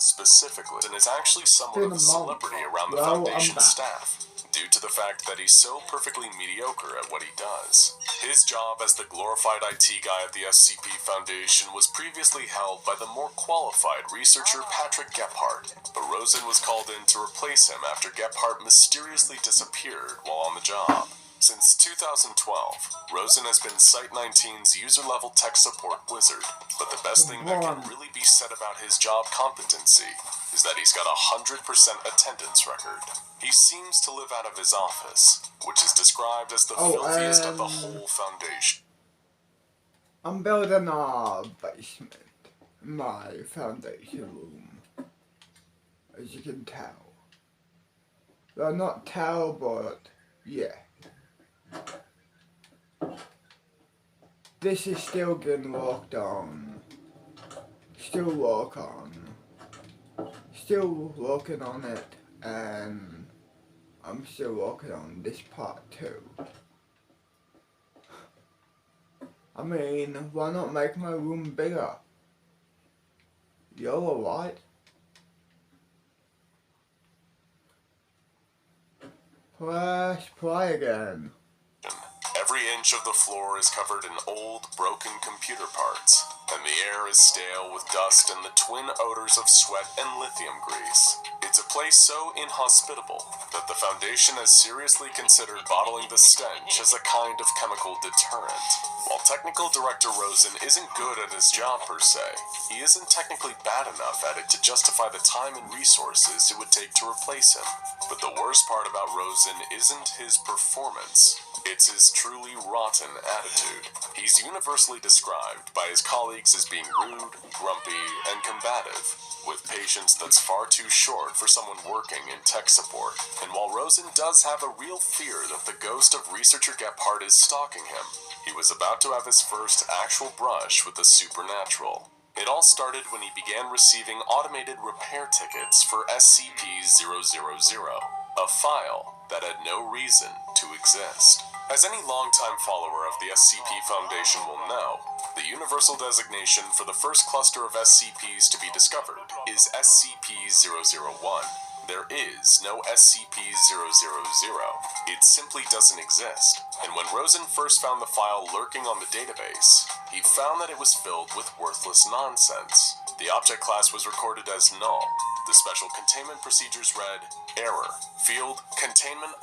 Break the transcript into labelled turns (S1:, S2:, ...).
S1: specifically, and is actually somewhat of a celebrity around the Foundation staff, due to the fact that he's so perfectly mediocre at what he does. His job as the glorified IT guy at the SCP Foundation was previously held by the more qualified researcher Patrick Gebhardt, but Rosen was called in to replace him after Gebhardt mysteriously disappeared while on the job. Since 2012, Rosen has been Site-19's user-level tech support wizard, but the best thing that can really be said about his job competency is that he's got a 100% attendance record. He seems to live out of his office, which is described as the filthiest of the whole Foundation.
S2: I'm building a basement, my Foundation room, as you can tell. Well, not tell, but yeah. This is still getting worked on. Still working on it, and I'm still working on this part too. I mean, why not make my room bigger? You're alright. Press play again.
S1: Every inch of the floor is covered in old, broken computer parts, and the air is stale with dust and the twin odors of sweat and lithium grease. It's a place so inhospitable that the Foundation has seriously considered bottling the stench as a kind of chemical deterrent. While Technical Director Rosen isn't good at his job per se, he isn't technically bad enough at it to justify the time and resources it would take to replace him. But the worst part about Rosen isn't his performance. It's his truly rotten attitude. He's universally described by his colleagues as being rude, grumpy, and combative, with patience that's far too short for someone working in tech support. And while Rosen does have a real fear that the ghost of researcher Gebhardt is stalking him, he was about to have his first actual brush with the supernatural. It all started when he began receiving automated repair tickets for SCP-000, a file that had no reason to exist. As any longtime follower of the SCP Foundation will know, the universal designation for the first cluster of SCPs to be discovered is SCP-001. There is no SCP-000. It simply doesn't exist. And when Rosen first found the file lurking on the database, he found that it was filled with worthless nonsense. The object class was recorded as null. The special containment procedures read, error, field, containment